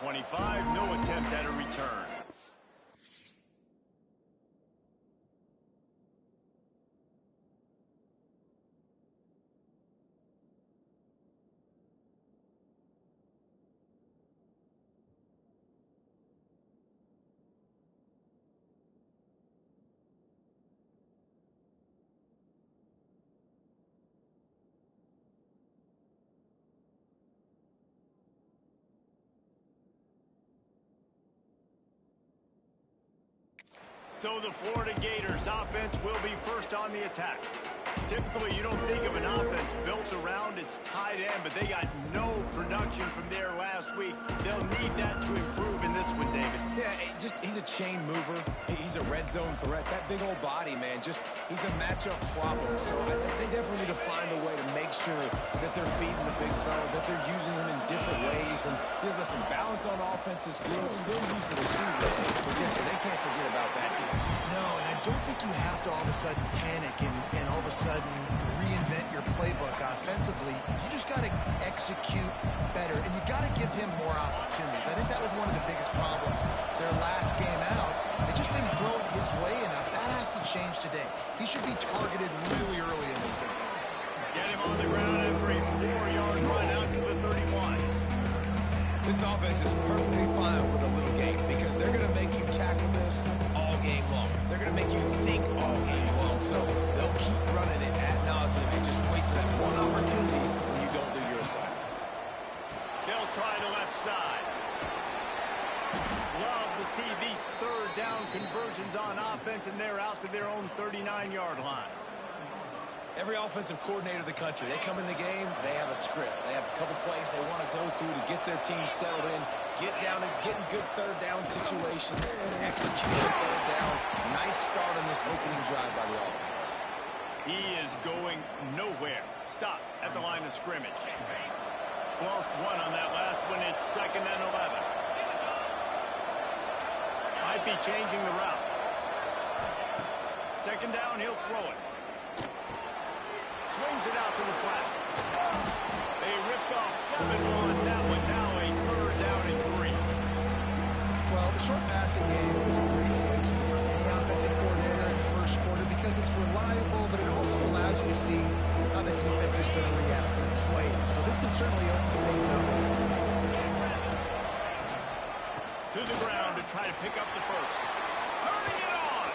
25, no attempt at a return. So the Florida Gators offense will be first on the attack. Typically, you don't think of an offense built around its tight end, but they got no production from there last week. They'll need that to improve in this one, David. Yeah, he's a chain mover. He's a red zone threat. That big old body, man, he's a matchup problem. So I think they definitely need to find a way to make sure that they're feeding the big fella, that they're using him in different ways. And listen, balance on offense is good. Still use the receiver, but Jesse, they can't forget about that. No, and I don't think you have to all of a sudden panic and all of a sudden reinvent your playbook offensively. You just got to execute better, and you got to give him more opportunities. I think that was one of the biggest problems their last game out. They just didn't throw it his way enough. That has to change today. He should be targeted really early in this game. Get him on the ground after a 4-yard run out to the 31. This offense is perfectly fine with a little game because they're going to make you tackle this all game long. They're going to make you think all game long. So they'll keep running it ad nauseum and just wait for that one opportunity when you don't do your assignment. They'll try the left side. Love to see these third down conversions on offense, and they're out to their own 39-yard line. Every offensive coordinator in the country, they come in the game, they have a script. They have a couple plays they want to go through to get their team settled in, get down and get in good third down situations, execute the third down. Nice start on this opening drive by the offense. He is going nowhere. Stop at the line of scrimmage. Lost one on that last one. It's 2nd and 11. Might be changing the route. 2nd down, he'll throw it. Swings it out to the flat. They ripped off 7 on that one. Now a 3rd down and 3. Well, the short passing game is a great go-to for any offensive coordinator in the first quarter because it's reliable, but it also allows you to see how the defense is going to react to the play. So this can certainly open things up. To the ground to try to pick up the first. Turning it on.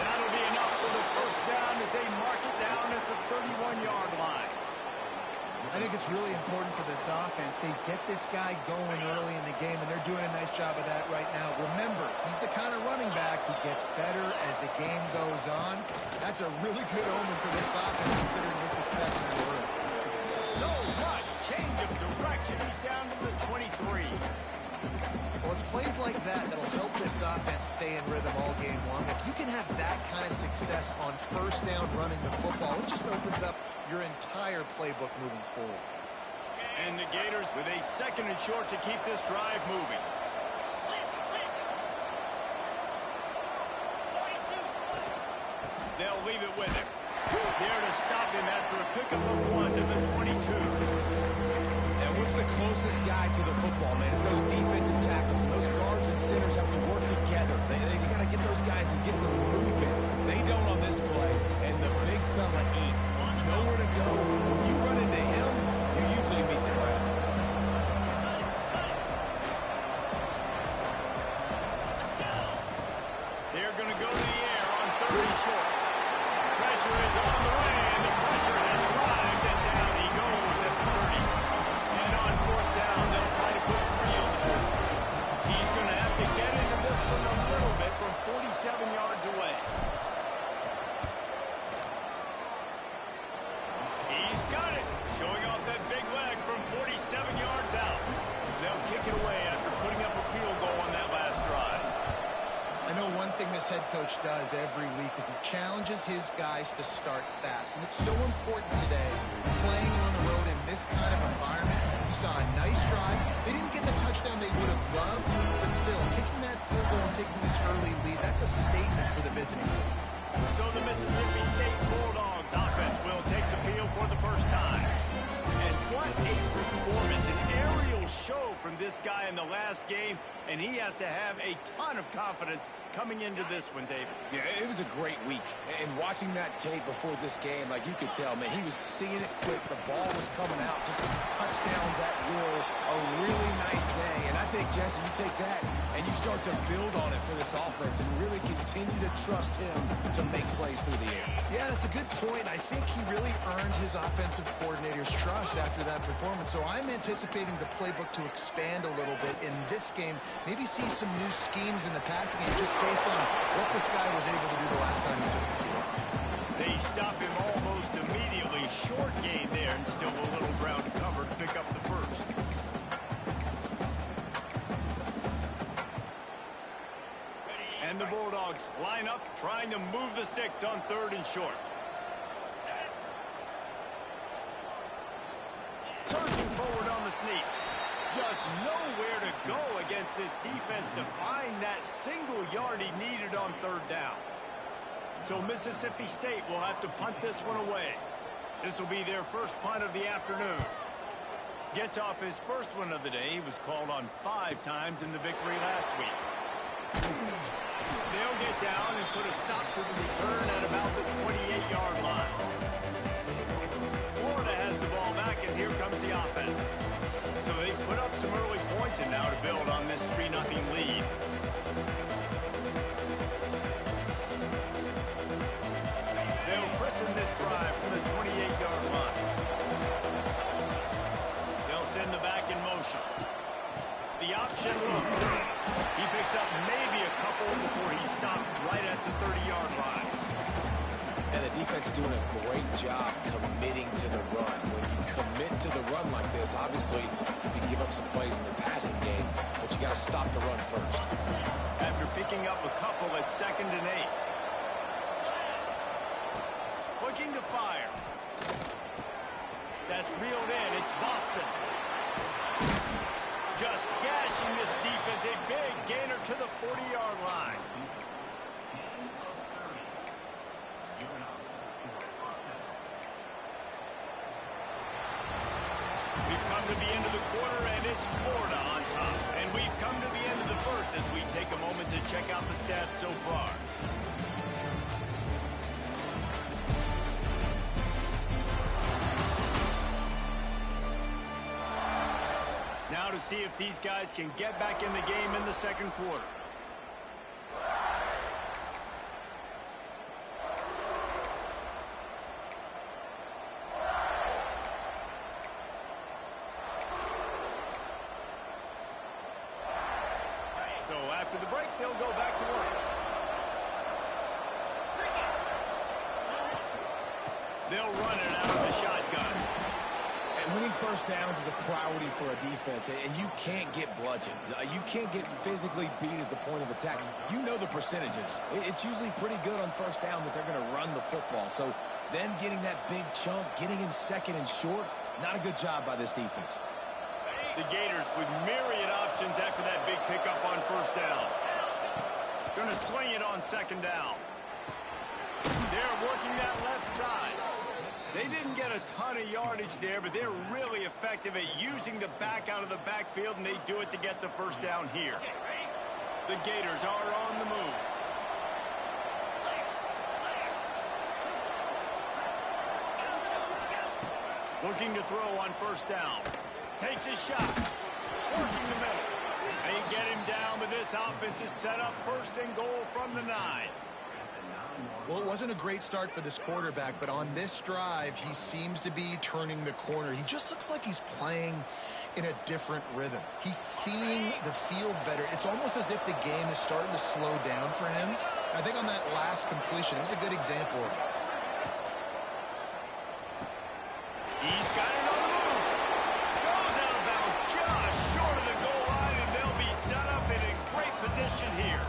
That'll be enough for the first down as they mark it down at the 31-yard line. I think it's really important for this offense. They get this guy going early in the game, and they're doing a nice job of that right now. Remember, he's the kind of running back who gets better as the game goes on. That's a really good omen for this offense, considering his success in the room. So much change of direction. He's down to the 23. Well, it's plays like that that'll help this offense stay in rhythm all game long. If you can have that kind of success on first down running the football, it just opens up your entire playbook moving forward. And the Gators with a 2nd and short to keep this drive moving. They'll leave it with him. There to stop him after a pickup of 1 to the 22. And what's the closest guy to the football, man? It's those defensive tackles. And those guards and centers have to work together. They got to get those guys and get some movement. They don't on this play, and the big fella eats. Nowhere to go. When you run into him, you usually meet the ground. They're going to go to the air on 3rd and short. Pressure is on the way, and the pressure has arrived, and down he goes at 30. And on 4th down, they'll try to put 3 on the board. He's going to have to get into this one a little bit from 47 yards away. He's got it, showing off that big leg from 47 yards out. They'll kick it away after putting up a field goal on that last drive. I know one thing this head coach does every week is he challenges his guys to start fast. And it's so important today, playing on the road in this kind of environment. You saw a nice drive. They didn't get the touchdown they would have loved, but still, kicking that field goal and taking this early lead, that's a statement for the visiting team. So the Mississippi State Bulldogs offense will take the field for the first time. And what a performance, an aerial show from this guy first game, and he has to have a ton of confidence coming into this one, David. Yeah, it was a great week. And watching that tape before this game, like you could tell, man, he was seeing it quick. The ball was coming out, just touchdowns at will. A really nice day. And I think, Jesse, you take that and you start to build on it for this offense and really continue to trust him to make plays through the air. Yeah, that's a good point. I think he really earned his offensive coordinator's trust after that performance. So I'm anticipating the playbook to expand a little bit in this game. Maybe see some new schemes in the passing game just based on what this guy was able to do the last time he took the field. They stop him almost immediately. Short gain there, and still a little ground to cover to pick up the first. And the Bulldogs line up, trying to move the sticks on 3rd and short. Surging forward on the sneak. Just nowhere to go against this defense to find that single yard he needed on 3rd down. So Mississippi State will have to punt this one away. This will be their first punt of the afternoon. Gets off his first one of the day. He was called on 5 times in the victory last week. They'll get down and put a stop to the return at about the 28-yard line. Florida has the ball back, and here comes the offense. So they put up some early points, and now to build on this 3-0 lead. They'll christen this drive from the 28-yard line. They'll send the back in motion. The option look. He picks up maybe a couple before he stopped right at the 30-yard line. And the defense is doing a great job committing to the run. When you commit to the run like this, obviously you can give up some plays in the passing game, but you got to stop the run first. After picking up a couple at 2nd and 8. Looking to fire. That's reeled in. It's Boston. Just gashing this defense. A big gainer to the 40-yard line. We've come to the end of the quarter, and it's Florida on top. And we've come to the end of the first as we take a moment to check out the stats so far. Now to see if these guys can get back in the game in the second quarter. So after the break, they'll go back to work. They'll run it out of the shotgun. And winning first downs is a priority for a defense, and you can't get bludgeoned. You can't get physically beat at the point of attack. You know the percentages. It's usually pretty good on first down that they're going to run the football. So them getting that big chunk, getting in 2nd and short, not a good job by this defense. The Gators with myriad options after that big pickup on first down. Going to swing it on 2nd down. They're working that left side. They didn't get a ton of yardage there, but they're really effective at using the back out of the backfield, and they do it to get the first down here. The Gators are on the move. Looking to throw on first down. Takes a shot. Working the middle. They get him down, but this offense is set up 1st and goal from the 9. Well, it wasn't a great start for this quarterback, but on this drive, he seems to be turning the corner. He just looks like he's playing in a different rhythm. He's seeing the field better. It's almost as if the game is starting to slow down for him. I think on that last completion, it was a good example of it. He's got it on the move. Goes out of bounds just short of the goal line, and they'll be set up and in great position here.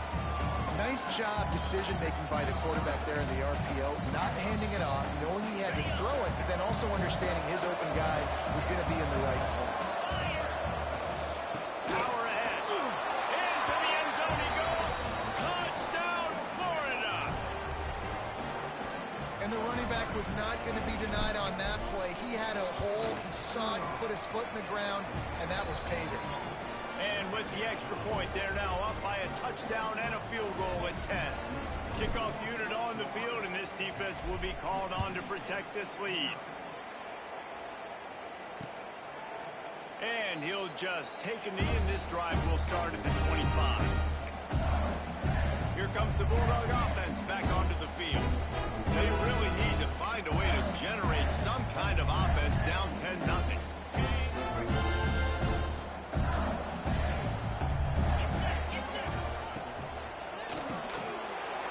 Nice job decision-making by the quarterback there in the RPO, not handing it off, knowing he had to throw it, but then also understanding his open guy was going to be in the right spot. Power ahead. Into the end zone he goes. Touchdown, Florida. And the running back was not going to be denied on that play. He had a hole, he saw it, he put his foot in the ground, and that was payday. And with the extra point, they're now up by a touchdown and a field goal at 10. Kickoff unit on the field, and this defense will be called on to protect this lead. And he'll just take a knee, and this drive will start at the 25. Here comes the Bulldog offense back onto the field. They really need to find a way to generate some kind of offense down 10-0.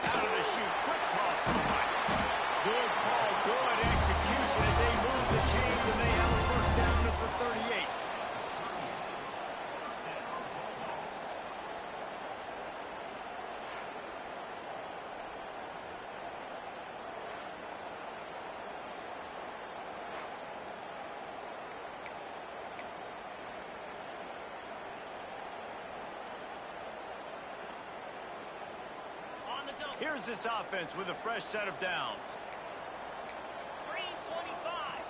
Out of the chute, quick toss to the right. Good call, good execution as they move the chains, and they have a first down for 38. Here's this offense with a fresh set of downs. 3:25.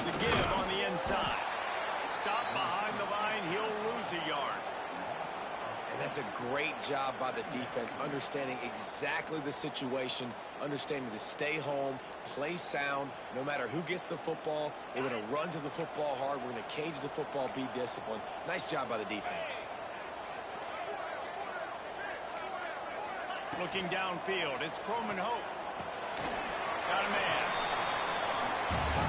The give on the inside. Stop behind the line. He'll lose a yard. And that's a great job by the defense, understanding exactly the situation, understanding to stay home, play sound. No matter who gets the football, we're going to run to the football hard. We're going to cage the football, be disciplined. Nice job by the defense. Looking downfield, it's Croman Hope. Got a man.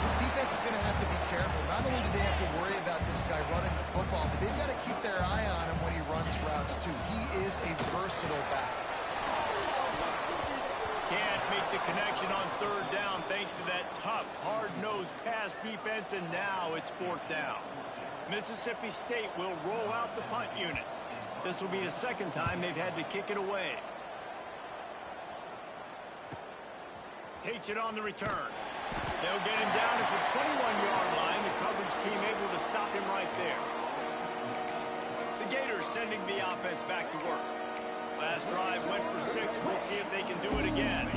This defense is going to have to be careful. Not only do they have to worry about this guy running the football, but they've got to keep their eye on him when he runs routes, too. He is a versatile back. Can't make the connection on third down thanks to that tough, hard-nosed pass defense, and now it's fourth down. Mississippi State will roll out the punt unit. This will be the second time they've had to kick it away. Takes it on the return. They'll get him down at the 21-yard line. The coverage team able to stop him right there. The Gators sending the offense back to work. Last drive went for 6. We'll see if they can do it again.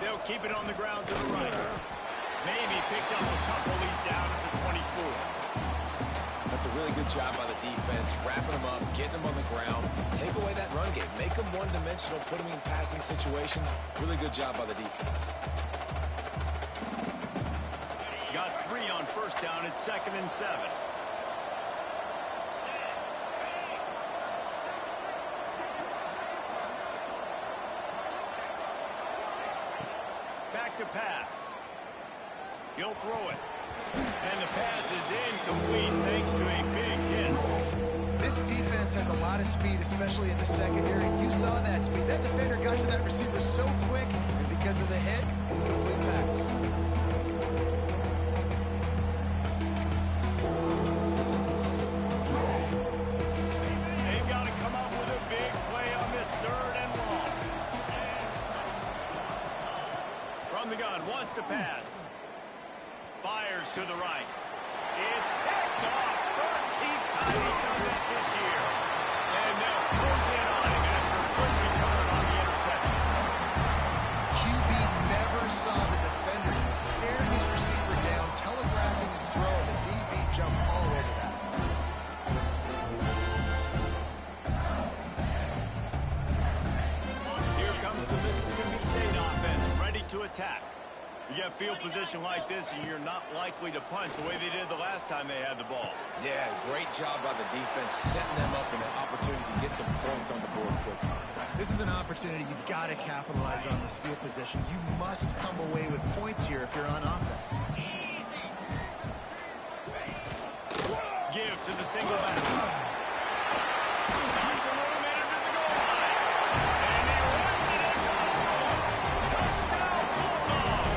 They'll keep it on the ground to the right. Maybe picked up a couple. He's down at the 24. That's a really good job by the defense, wrapping them up, getting them on the ground, take away that run game, make them one-dimensional, put them in passing situations. Really good job by the defense. Got 3 on first down at 2nd and 7. Back to pass. He'll throw it. And the pass is incomplete thanks to a big hit. This defense has a lot of speed, especially in the secondary. You saw that speed. That defender got to that receiver so quick, and because of the hit, incomplete pass. They've got to come up with a big play on this 3rd and long. From the gun, wants to pass. Fires to the right. It's picked off. 13th time he's done that this year. And they'll close in on him after a good return on the interception. QB never saw the defender. He stared his receiver down, telegraphing his throw, and the DB jumped all over that. Here comes the Mississippi State offense, ready to attack. You get field position like this, and you're not likely to punt the way they did the last time they had the ball. Yeah, great job by the defense, setting them up in an opportunity to get some points on the board quickly. This is an opportunity you've got to capitalize on this field position. You must come away with points here if you're on offense. Give to the single back. Got some room in under the goal line. And he runs it in for the score. Touchdown, Bulldog.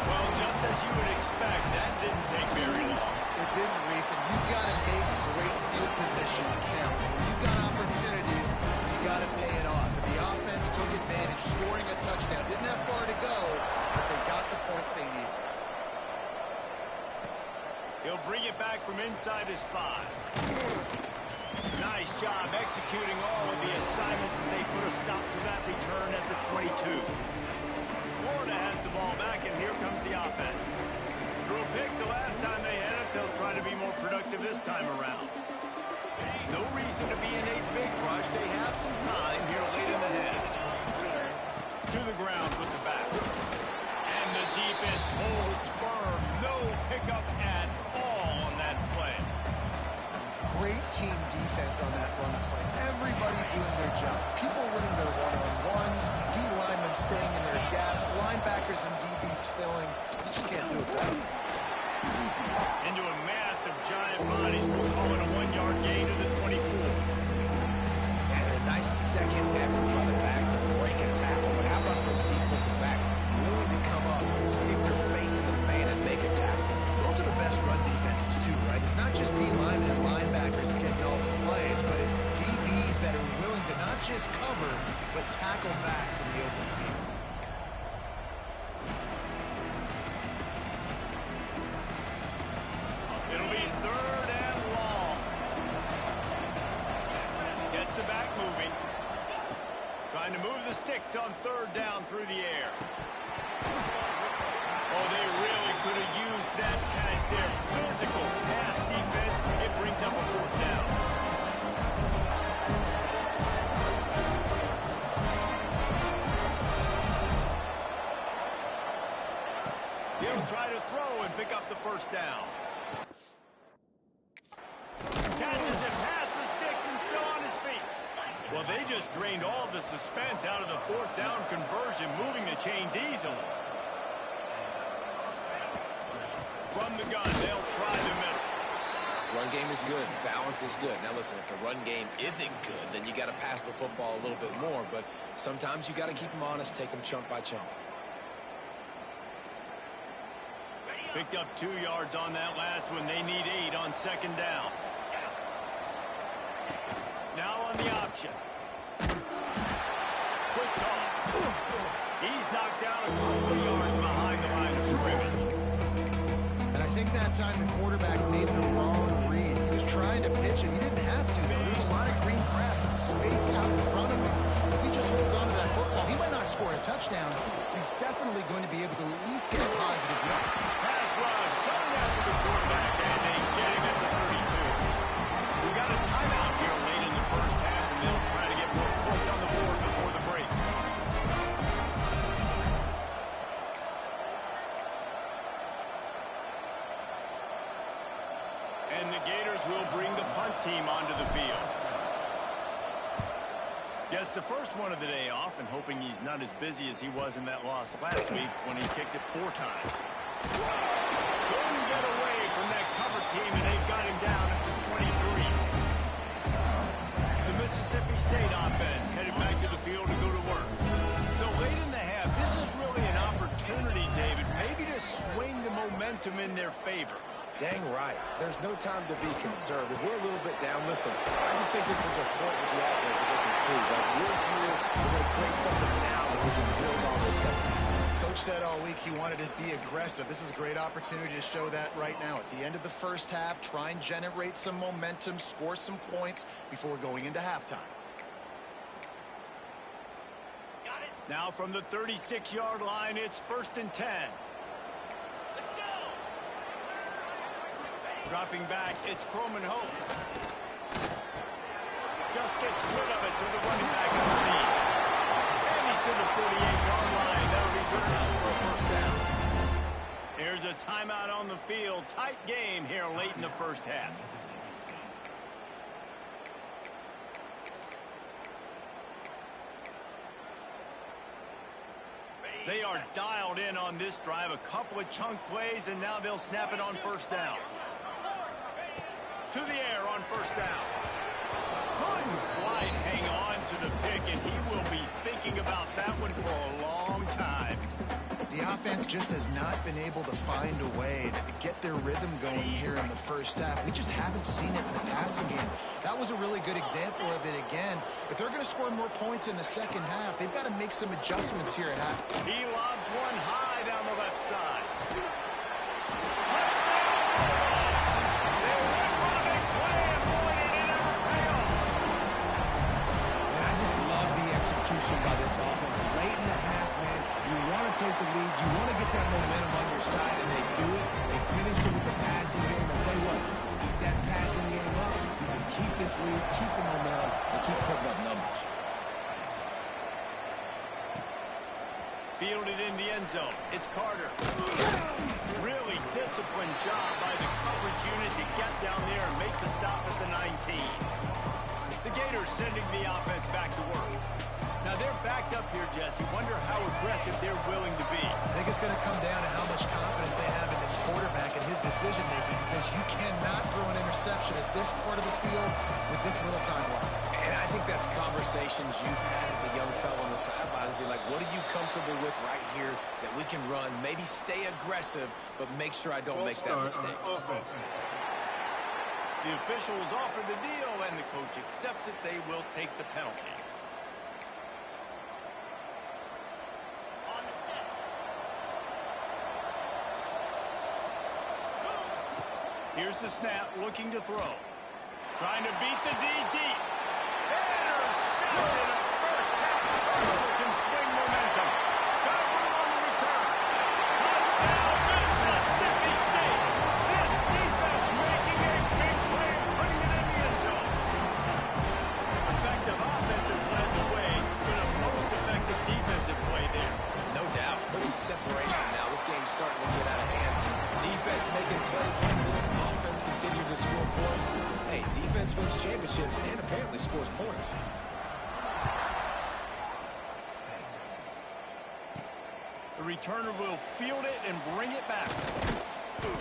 Well, just as you would expect, that didn't take very long. It didn't, Reese, and you've got to make great field position count. You've got opportunities, you got to pay it off. And the offense took advantage, scoring a touchdown. Didn't have far to go, but they got the points they needed. He'll bring it back from inside his 5. Nice job executing all of the assignments as they put a stop to that return at the 22. Florida has the ball back, and here comes the offense. Threw a pick the last time they had it. They'll try to be more productive this time around. No reason to be in a big rush. They have some time here late in the half. To the ground with the back. And the defense holds firm. No pickup at all on that play. Great team defense on that run play. Everybody doing their job. People winning their one-on-ones, D linemen staying in their gaps, linebackers and DBs filling. You just can't do it better. Into a mass of giant bodies. We'll call it a 1-yard gain to the 24. And a nice second effort by the back to break a tackle. But how about those defensive backs willing to come up, stick their face in the fan, and make a tackle? Those are the best run defenses too, right? It's not just D linemen and linebackers getting all the plays, but it's DBs that are willing to not just cover, but tackle backs in the open field. It'll be 3rd and long. Gets the back moving. Trying to move the sticks on 3rd down through the air. Oh, they really could have used that as their physical pass defense. It brings up a 4th down. He'll try to throw and pick up the 1st down. Catches it past the sticks and still on his feet. Well, they just drained all the suspense out of the 4th down conversion, moving the chains easily. From the gun, they'll try the middle. Run game is good. Balance is good. Now, listen, if the run game isn't good, then you got to pass the football a little bit more. But sometimes you got to keep them honest, take them chunk by chunk. Picked up 2 yards on that last one. They need 8 on 2nd down. Now on the option. Quick toss. He's knocked down a couple of yards behind the line of scrimmage. And I think that time the quarterback made the wrong read. He was trying to pitch it. He didn't have to, though. There's a lot of green grass and space out in front of him. If he just holds on to that football, he might not score a touchdown. He's definitely going to be able to at least get a positive yard. Pass rush coming after the quarterback, and they get him at the 32. We got a timeout here late in the 1st half, and they'll try to get more points on the board before the break. And the Gators will bring the punt team onto the field. Gets the first one of the day off, and hoping he's not as busy as he was in that loss last week when he kicked it 4 times. Couldn't get away from that cover team, and they got him down at the 23. The Mississippi State offense headed back to the field to go to work. So late in the half, this is really an opportunity, David, maybe to swing the momentum in their favor. Dang right. There's no time to be conservative. We're a little bit down. Listen, I just think this is a point with the offense that they can prove. Like, we're here, we're going to create something now that we can build on this second. Coach said all week he wanted to be aggressive. This is a great opportunity to show that right now. At the end of the 1st half, try and generate some momentum, score some points before going into halftime. Now from the 36-yard line, it's 1st and 10. Dropping back, it's Croman Hope. Just gets rid of it to the running back underneath. And he's to the 48-yard line. That'll be good enough for a 1st down. Here's a timeout on the field. Tight game here late in the 1st half. They are dialed in on this drive. A couple of chunk plays, and now they'll snap it on 1st down. To the air on 1st down. Couldn't quite hang on to the pick, and he will be thinking about that one for a long time. The offense just has not been able to find a way to get their rhythm going here in the 1st half. We just haven't seen it in the passing game. That was a really good example of it again. If they're going to score more points in the 2nd half, they've got to make some adjustments here at half. He lobs one high down the left side. They went for the big play, and boy, did it ever pay with the lead, you want to get that momentum on your side, and they do it. They finish it with the passing game. I tell you what, keep that passing game up. You can keep this lead, keep the momentum, and keep putting up numbers. Fielded in the end zone. It's Carter. Really disciplined job by the coverage unit to get down there and make the stop at the 19. The Gators sending the offense back to work. Now they're backed up here, Jesse. Wonder how aggressive they're willing to be. I think it's going to come down to how much confidence they have in this quarterback and his decision-making, because you cannot throw an interception at this part of the field with this little time left. And I think that's conversations you've had with the young fellow on the sideline. Be like, what are you comfortable with right here that we can run? Maybe stay aggressive, but make sure I don't make that mistake. The officials offer the deal, and the coach accepts it. They will take the penalty. Here's the snap, looking to throw. Trying to beat the D deep. Intercepted. A first half hurdle can swing momentum. Got room on the return. Touchdown, Mississippi State. This defense making a big play and putting it in the end zone. Effective offense has led the way, but a most effective defensive play there. No doubt. Putting separation now. This game's starting to get out of hand. Defense making plays like this. Offense continue to score points. Hey, defense wins championships and apparently scores points. The returner will field it and bring it back.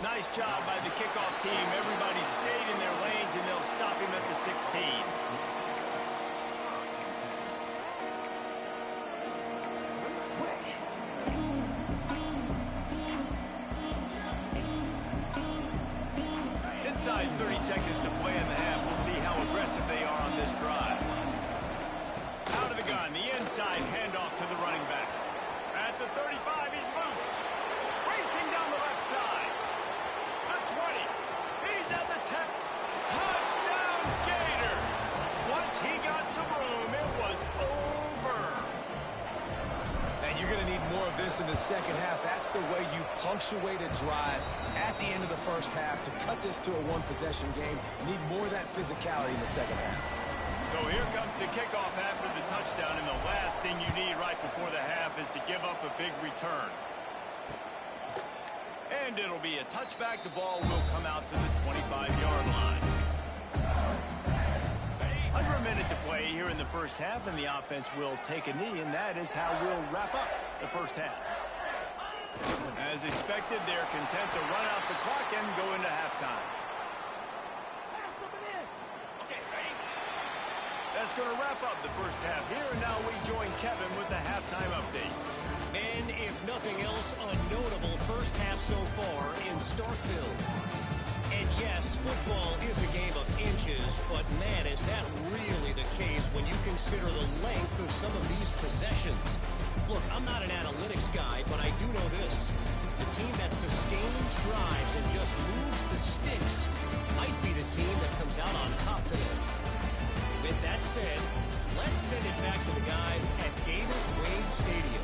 Nice job by the kickoff team. Everybody stayed in their lanes, and they'll stop him at the 16. Inside 30 seconds to play in the half. We'll see how aggressive they are on this drive. Out of the gun, the inside handoff to the running back. At the 35, he's loose. Racing down the left side. The 20. He's at the 10. Touchdown, Gator. Once he got some room, it was over. And you're going to need more of this in the second half. That's the way you punctuate a drive at the end of the first half to cut this to a one-possession game. You need more of that physicality in the second half. So here comes the kickoff after the touchdown, and the last thing you need right before the half is to give up a big return. And it'll be a touchback. The ball will come out to the 25-yard line. Under a minute to play here in the first half, and the offense will take a knee, and that is how we'll wrap up the first half. As expected, they're content to run out the clock and go into halftime. That's going to wrap up the first half here, and now we join Kevin with the halftime update. And if nothing else, a notable first half so far in Starkville. And yes, football is a game of inches, but man, is that really the case when you consider the length of some of these possessions. Look, I'm not an analytics guy, but I do know this. The team that sustains drives and just moves the sticks might be the team that comes out on top today. With that said, let's send it back to the guys at Davis-Wade Stadium.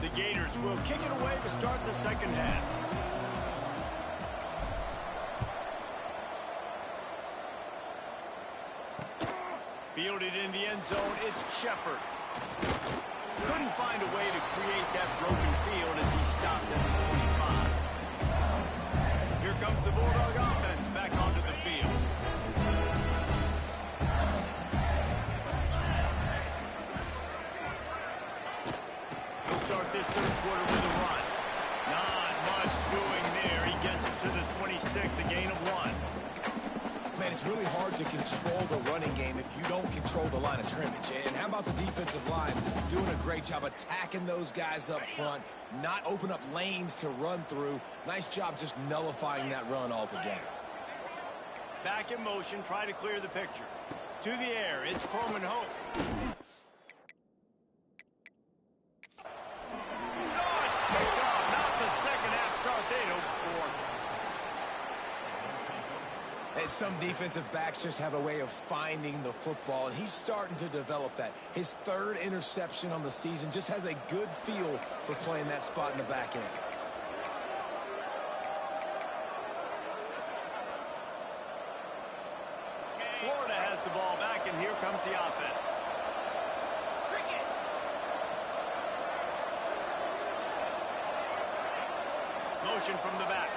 The Gators will kick it away to start the second half. Fielded in the end zone, it's Shepard. Couldn't find a way to create that broken field as he stopped at the 25. Here comes the Bulldog offense back onto the field. Start this third quarter with a run. Not much doing there. He gets it to the 26, a gain of 1. Man, it's really hard to control the running game if you don't control the line of scrimmage. And how about the defensive line doing a great job attacking those guys up front, not open up lanes to run through. Nice job just nullifying that run altogether. Back in motion, try to clear the picture. To the air, it's Coleman Hope. Oh, it's picked off. Not the second half start they'd hoped for. And some defensive backs just have a way of finding the football, and he's starting to develop that. His third interception on the season, just has a good feel for playing that spot in the back end. Florida has the ball back, and here comes the offense. Motion from the back.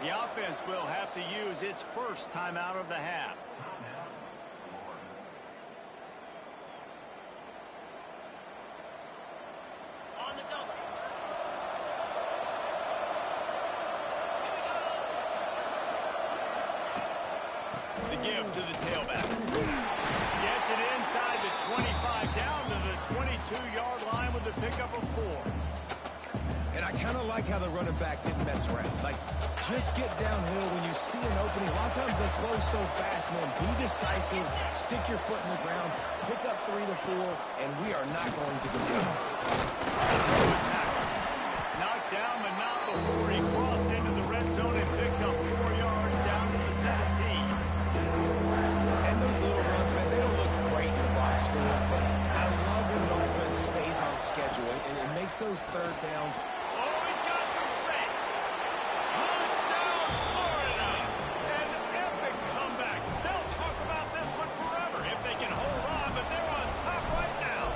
The offense will have to use its first timeout of the half. On the double. The give to the tailback. Gets it inside the 25, down to the 22-yard line with the pickup of 4. And I kind of like how the running back didn't mess around. Like, just get downhill when you see an opening. A lot of times they close so fast, man. Be decisive, stick your foot in the ground, pick up 3 to 4, and we are not going to go down. Knocked down, but not before he crossed into the red zone and picked up 4 yards down to the 17. And those little runs, man, they don't look great in the box score, but I love when an offense stays on schedule and it makes those third downs. Oh, he's got some space. Touchdown, Florida. An epic comeback. They'll talk about this one forever if they can hold on, but they're on top right now.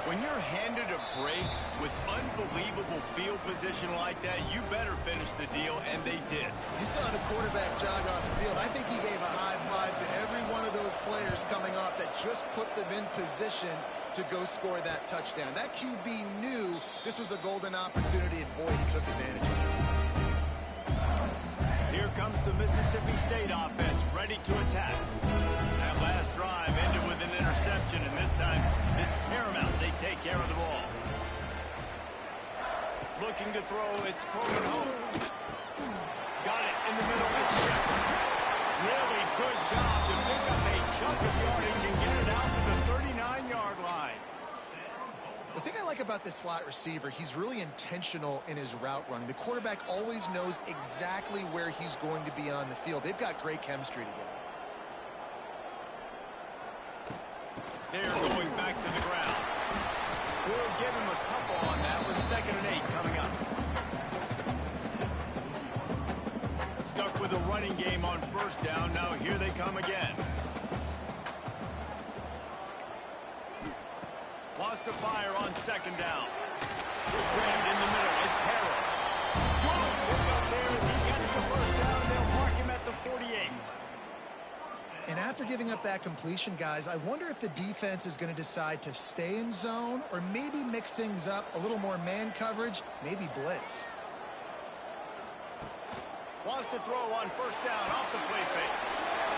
When you're handed a break with unbelievable field position like that, you better finish the deal, and they did. You saw the quarterback jog off the field. I think he gave a high five to every one of those players coming off that just put them in position to go score that touchdown. That QB knew this was a golden opportunity, and boy, he took advantage of it. Here comes the Mississippi State offense, ready to attack. That last drive ended with an interception, and this time it's paramount they take care of the ball. Looking to throw, it's Coleman Hope. Got it in the middle, it's Shepard. Really good job to pick up a chunk of yardage and get it out to the 39-yard line. The thing I like about this slot receiver, he's really intentional in his route running. The quarterback always knows exactly where he's going to be on the field. They've got great chemistry together. They're going back to the ground. We'll give him a couple on that with 2nd and 8 coming up. Stuck with a running game on 1st down. Now here they come again. Wants to fire on 2nd down. Rammed in the middle. It's Harrell. Good pick up there as he gets the 1st down. They'll mark him at the 48. And after giving up that completion, guys, I wonder if the defense is going to decide to stay in zone or maybe mix things up, a little more man coverage, maybe blitz. Wants to throw on 1st down off the play fake.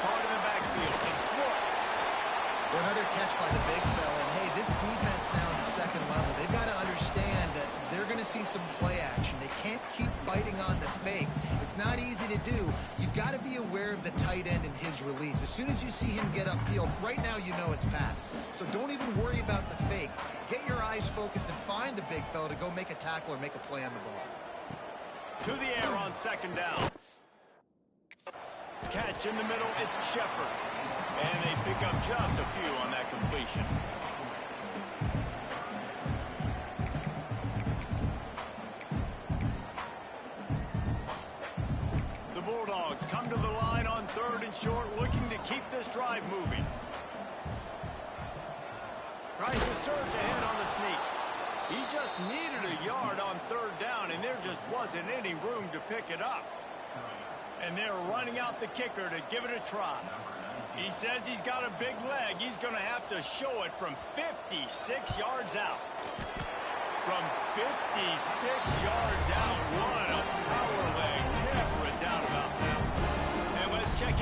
Caught in the backfield. It's Schwartz. Well, another catch by the big fella. And hey, this defense now in the 2nd level, they've got to understand that they're going to see some play action. They can't keep biting on the fake. It's not easy to do. You've got to be aware of the tight end and his release. As soon as you see him get upfield, right now you know it's pass. So don't even worry about the fake. Get your eyes focused and find the big fella to go make a tackle or make a play on the ball. To the air on 2nd down. Catch in the middle, it's Shepard. And they pick up just a few on that completion. The Bulldogs come to the line on 3rd and short, looking to keep this drive moving. Tries to surge ahead on the sneak. He just needed a yard on 3rd down, and there just wasn't any room to pick it up. And they're running out the kicker to give it a try. He says he's got a big leg. He's going to have to show it from 56 yards out. From 56 yards out, what a power leg. Never a doubt about that. And let's check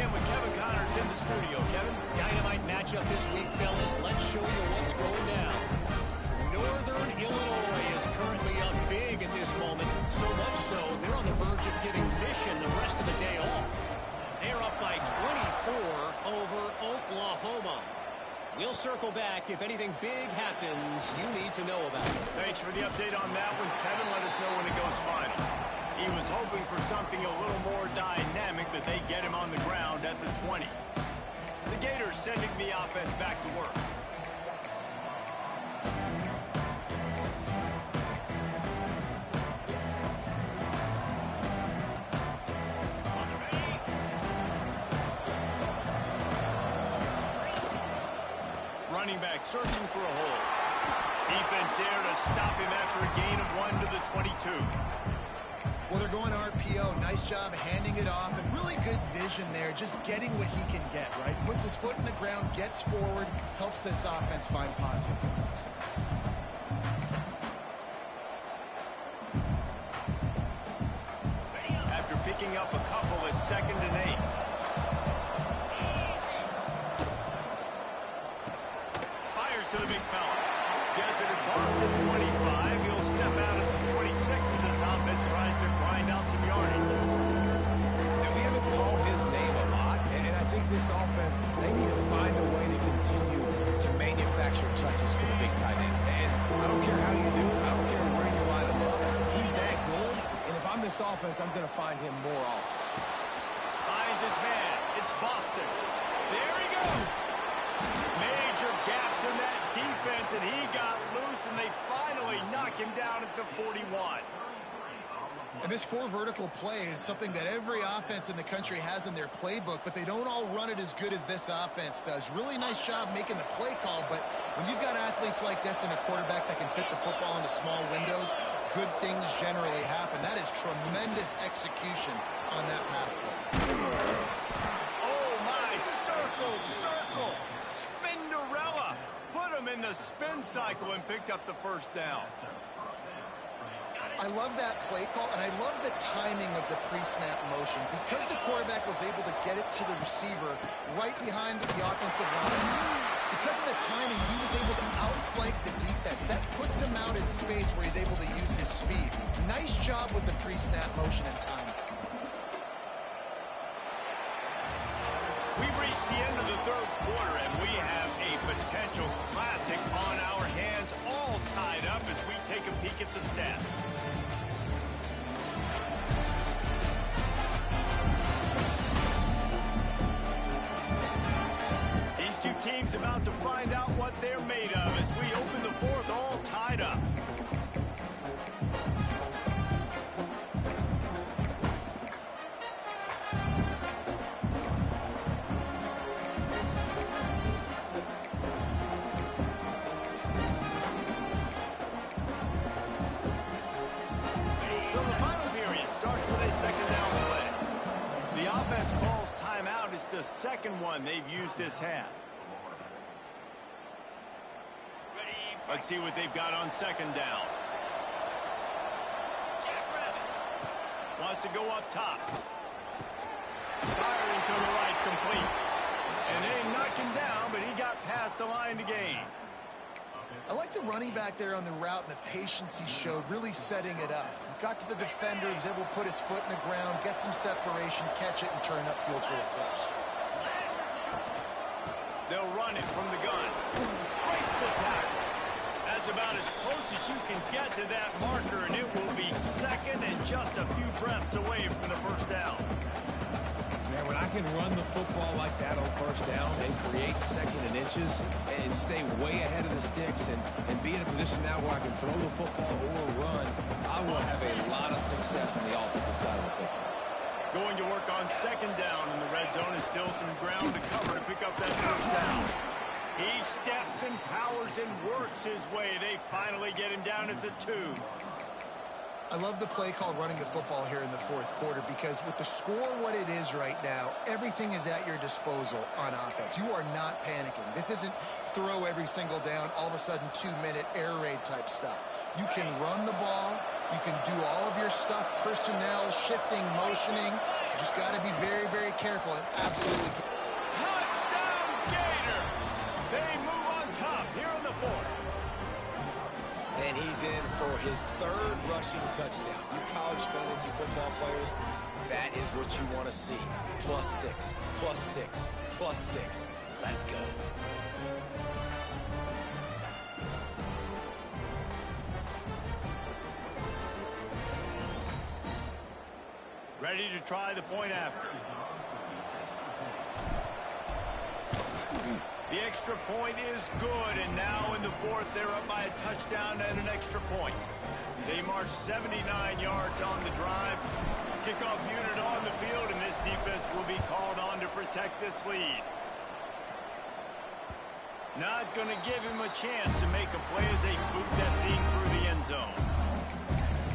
studio, Kevin. Dynamite matchup this week, fellas. Let's show you what's going down. Northern Illinois is currently up big at this moment. So much so, they're on the verge of giving Mission the rest of the day off. They're up by 24 over Oklahoma. We'll circle back if anything big happens you need to know about. Thanks for the update on that one, Kevin. Let us know when it goes final. He was hoping for something a little more dynamic, but they get him on the ground at the 20. The Gators sending the offense back to work. Running back searching for a hole. Defense there to stop him after a gain of 1 to the 22. Well, they're going RPO. Nice job handing it off, and really good vision there, just getting what he can get, right? Puts his foot in the ground, gets forward, helps this offense find positive points. After picking up a couple at 2nd and 8. Fires to the big fella. Gets it across the 25. He'll step out at the 26 as this offense tries to grind out some yardage. And we haven't called his name a lot, and I think this offense, they need to find a way to continue to manufacture touches for the big tight end. And I don't care how you do it. I don't care where you line him up. He's that good, and if I'm this offense, I'm going to find him more often. Finds his man. It's Boston. There he goes. Major gaps in that defense, and he got loose, and they finally knock him down at the 41. And this 4 vertical play is something that every offense in the country has in their playbook, but they don't all run it as good as this offense does. Really nice job making the play call, but when you've got athletes like this and a quarterback that can fit the football into small windows, good things generally happen. That is tremendous execution on that pass play. Oh, my, circle, circle. Spinderella. Put him in the spin cycle and picked up the first down. I love that play call, and I love the timing of the pre-snap motion. Because the quarterback was able to get it to the receiver right behind the offensive line, because of the timing, he was able to outflank the defense. That puts him out in space where he's able to use his speed. Nice job with the pre-snap motion and timing. We've reached the end of the 3rd quarter, and we have a potential classic on our hands, all tied up as we take a peek at the stats. These two teams about to find out what they're made of as we open the 4th all tied up. It's the second one they've used this half. Let's see what they've got on 2nd down. Wants to go up top. Firing to the right, complete. And they knocked him down, but he got past the line to gain. I like the running back there on the route and the patience he showed, really setting it up. He got to the defender, he was able to put his foot in the ground, get some separation, catch it, and turn upfield for a first. They'll run it from the gun. Breaks the tackle. That's about as close as you can get to that marker, and it will be 2nd and just a few breaths away from the first down. Man, when I can run the football like that on 1st down and create 2nd and inches and stay way ahead of the sticks and be in a position now where I can throw the football or run, I will have a lot of success on the offensive side of the football. Going to work on 2nd down in the red zone is still some ground to cover to pick up that first down. He steps and powers and works his way. They finally get him down at the 2. I love the play called running the football here in the 4th quarter because with the score what it is right now, everything is at your disposal on offense. You are not panicking. This isn't throw every single down, all of a sudden 2-minute air raid type stuff. You can run the ball. You can do all of your stuff, personnel, shifting, motioning. You just got to be very, very careful and absolutely. Touchdown! And he's in for his third rushing touchdown. You college fantasy football players, that is what you want to see. +6, +6, +6. Let's go. Ready to try the point after. The extra point is good, and now in the fourth, they're up by a touchdown and an extra point. They march 79 yards on the drive. Kickoff unit on the field, and this defense will be called on to protect this lead. Not going to give him a chance to make a play as they boot that thing through the end zone.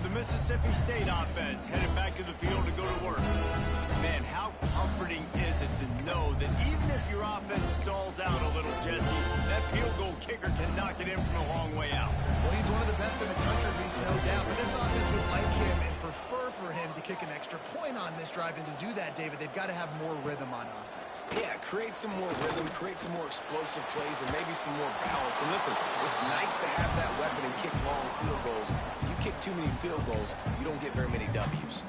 The Mississippi State offense headed back to the field to go to work. Man, how comforting is it to know that even if your offense stalls out a little, Jesse, that field goal kicker can knock it in from a long way out. Well, he's one of the best in the country, Reese, no doubt. But this offense would like him and prefer for him to kick an extra point on this drive. And to do that, David, they've got to have more rhythm on offense. Yeah, create some more rhythm, create some more explosive plays, and maybe some more balance. And listen, it's nice to have that weapon and kick long field goals. You kick too many field goals, you don't get very many W's.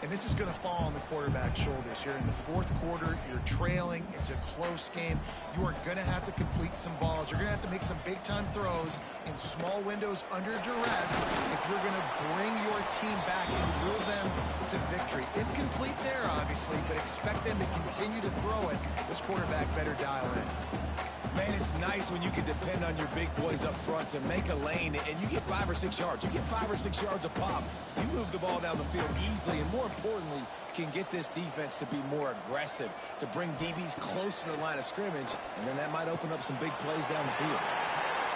And this is going to fall on the quarterback's shoulders here in the fourth quarter. You're trailing. It's a close game. You are going to have to complete some balls. You're going to have to make some big-time throws in small windows under duress if you're going to bring your team back and will them to victory. Incomplete there, obviously, but expect them to continue to throw it. This quarterback better dial in. Man, it's nice when you can depend on your big boys up front to make a lane, and you get 5 or 6 yards. You get 5 or 6 yards a pop. You move the ball down the field easily, and more importantly, can get this defense to be more aggressive, to bring DBs close to the line of scrimmage, and then that might open up some big plays down the field.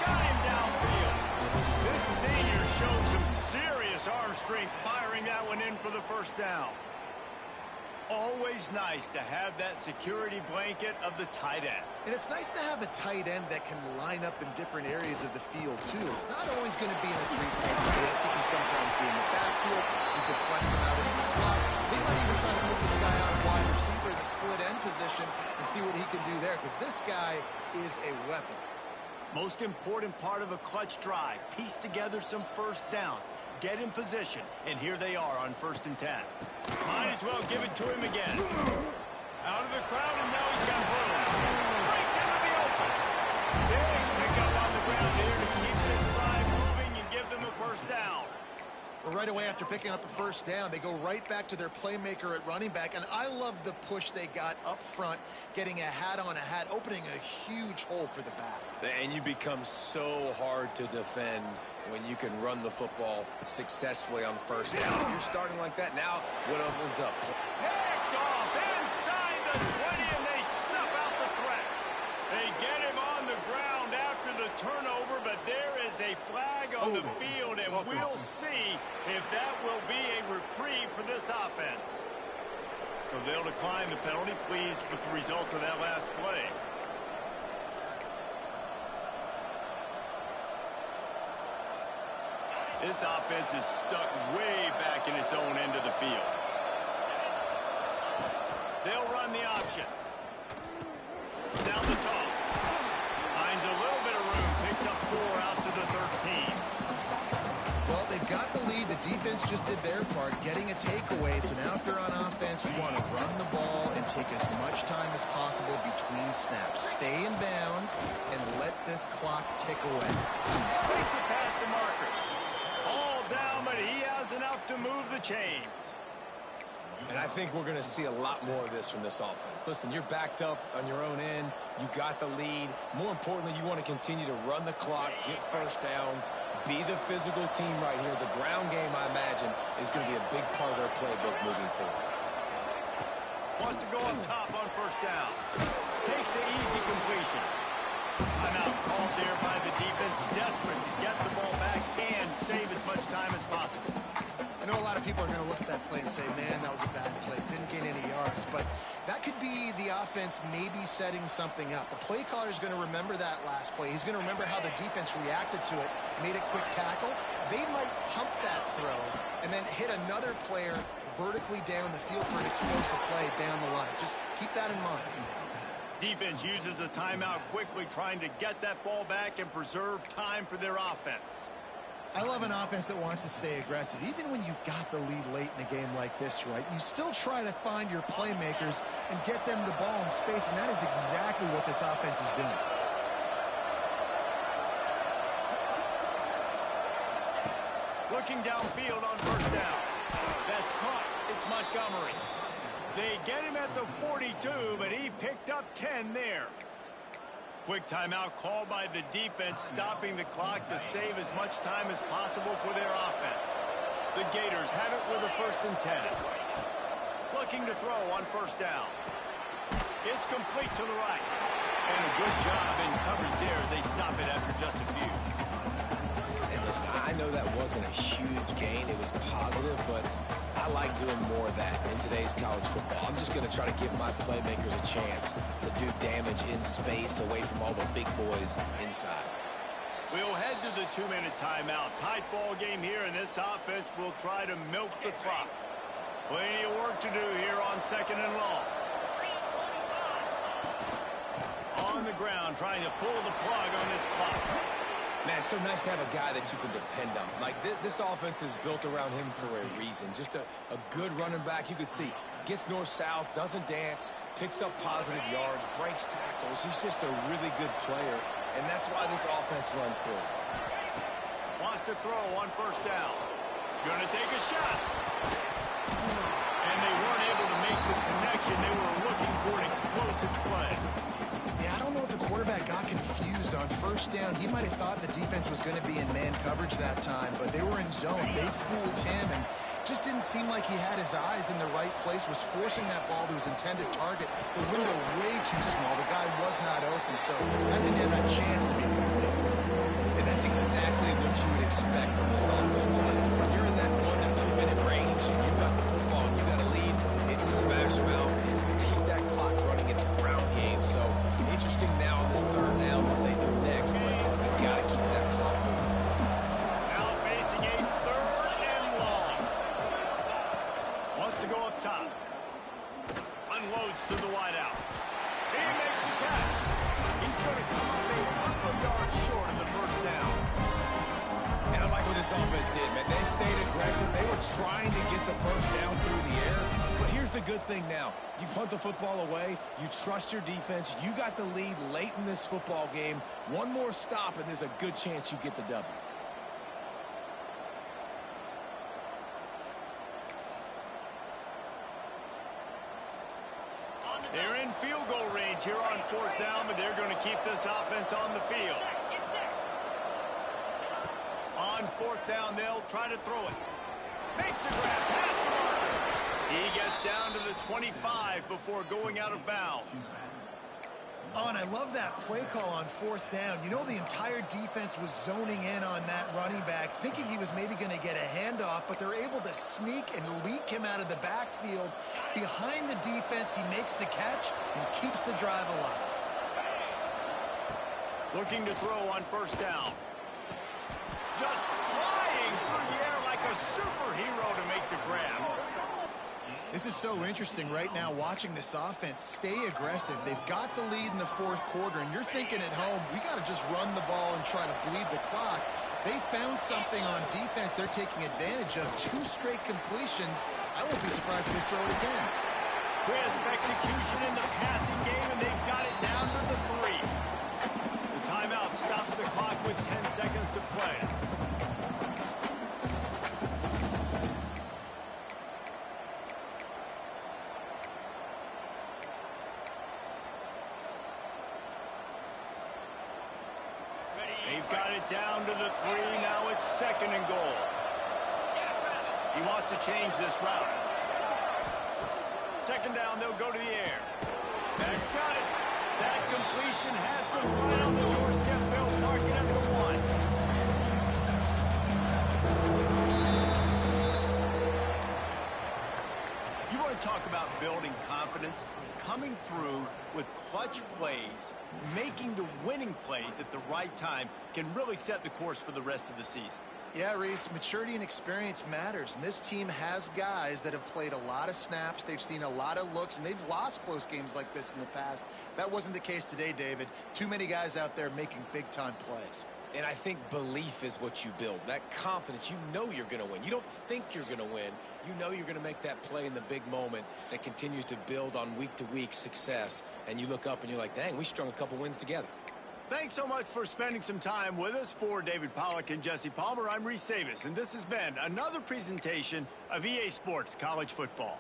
Got him downfield. This senior showed some serious arm strength firing that one in for the first down. Always nice to have that security blanket of the tight end. And it's nice to have a tight end that can line up in different areas of the field, too. It's not always going to be in a three-point stance. He can sometimes be in the backfield. You can flex him out into the slot. They might even try to put this guy out wide receiver in the split end position and see what he can do there, because this guy is a weapon. Most important part of a clutch drive. Piece together some first downs. Get in position. And here they are on 1st and 10. Might as well give it to him again. Out of the crowd, and now he's got room. Breaks into the open. Big pickup on the ground here to keep this drive moving and give them a first down. Well, right away after picking up a first down, they go right back to their playmaker at running back. And I love the push they got up front, getting a hat on a hat, opening a huge hole for the back. And you become so hard to defend when you can run the football successfully on first down. If you're starting like that, now what opens up? Picked off inside the 20, and they snuff out the threat. They get him on the ground after the turnover, but there is a flag on the field, and we'll see if that will be a reprieve for this offense. So they'll decline the penalty, pleased with the results of that last play. This offense is stuck way back in its own end of the field. They'll run the option. Down the toss. Finds a little bit of room. Picks up 4 out to the 13. Well, they've got the lead. The defense just did their part, getting a takeaway. So now if you're on offense, you want to run the ball and take as much time as possible between snaps. Stay in bounds and let this clock tick away. Takes it past the marker. All down, but he has enough to move the chains. And I think we're going to see a lot more of this from this offense. Listen, you're backed up on your own end. You got the lead. More importantly, you want to continue to run the clock, get first downs, be the physical team right here. The ground game, I imagine, is going to be a big part of their playbook moving forward. Wants to go up top on first down. Takes the easy completion. Timeout called there by the defense, desperate to get the ball back and save as much time as possible. I know a lot of people are going to look at that play and say, man, that was a bad play. Didn't gain any yards. But that could be the offense maybe setting something up. The play caller is going to remember that last play. He's going to remember how the defense reacted to it, made a quick tackle. They might pump that throw and then hit another player vertically down the field for an explosive play down the line. Just keep that in mind. Defense uses a timeout quickly, trying to get that ball back and preserve time for their offense. I love an offense that wants to stay aggressive. Even when you've got the lead late in a game like this, right, you still try to find your playmakers and get them the ball in space, and that is exactly what this offense is doing. Looking downfield on first down. That's caught. It's Montgomery. They get him at the 42, but he picked up 10 there. Quick timeout called by the defense, stopping the clock to save as much time as possible for their offense. The Gators have it with a 1st and 10. Looking to throw on first down. It's complete to the right. And a good job in coverage there as they stop it after just a few. And listen, I know that wasn't a huge gain. It was positive, but I like doing more of that in today's college football. I'm just going to try to give my playmakers a chance to do damage in space away from all the big boys inside. We'll head to the 2-minute timeout. Tight ball game here, and this offense will try to milk the clock. Plenty of work to do here on 2nd and long. On the ground, trying to pull the plug on this clock. Man, it's so nice to have a guy that you can depend on. Like, this offense is built around him for a reason. Just a good running back. You can see, gets north-south, doesn't dance, picks up positive yards, breaks tackles. He's just a really good player, and that's why this offense runs through. Wants to throw on first down. Gonna take a shot. And they weren't able to make the connection. They were looking for an explosive play. Yeah, I don't know if the quarterback got confused on first down. He might have thought the defense was going to be in man coverage that time, but they were in zone. They fooled him and just didn't seem like he had his eyes in the right place, was forcing that ball to his intended target. The window way too small. The guy was not open, so that didn't have that chance to be complete. And that's exactly what you would expect from this offense. Listen, when you're in that 1 to 2 minute range and you've got the football and you've got a lead, it's smash mouth. It's keep that clock running. It's a ground game. So interesting now on this 3rd down what they do next, but you've got to keep that clock moving. Now facing a 3rd and long. Wants to go up top. Unloads to the wideout. He makes the catch. He's going to come up a couple yards short in the 1st down. And I like what this offense did, man. They stayed aggressive. They were trying to get the 1st down through the air. But here's the good thing now. You punt the football away. You trust your defense. You got the lead late in this football game. One more stop, and there's a good chance you get the W. They're in field goal range here on 4th down, but they're going to keep this offense on the field. On 4th down, they'll try to throw it. Makes the grab, past the mark. He gets down to the 25 before going out of bounds. Oh, and I love that play call on 4th down. You know, the entire defense was zoning in on that running back, thinking he was maybe going to get a handoff, but they're able to sneak and leak him out of the backfield. Behind the defense, he makes the catch and keeps the drive alive. Looking to throw on 1st down. Just flying through the air like a superhero to make the grab. This is so interesting right now, watching this offense stay aggressive. They've got the lead in the 4th quarter, and you're thinking at home, we got to just run the ball and try to bleed the clock. They found something on defense they're taking advantage of. 2 straight completions. I won't be surprised if they throw it again. Crisp execution in the passing game, and they've got it down to the 3. The timeout stops the clock with 10 seconds to play. They've got it down to the 3. Now it's 2nd and goal. He wants to change this route. 2nd down, they'll go to the air. That's got it. That completion has them right on the doorstep. They'll mark it at the 1. You want to talk about building confidence? Coming through with clutch plays, making the winning plays at the right time can really set the course for the rest of the season. Yeah, Reese, maturity and experience matters, and this team has guys that have played a lot of snaps, they've seen a lot of looks, and they've lost close games like this in the past. That wasn't the case today, David. Too many guys out there making big-time plays. And I think belief is what you build. That confidence, you know you're going to win. You don't think you're going to win. You know you're going to make that play in the big moment that continues to build on week-to-week success. And you look up and you're like, dang, we strung a couple wins together. Thanks so much for spending some time with us. For David Pollack and Jesse Palmer, I'm Reese Davis, and this has been another presentation of EA Sports College Football.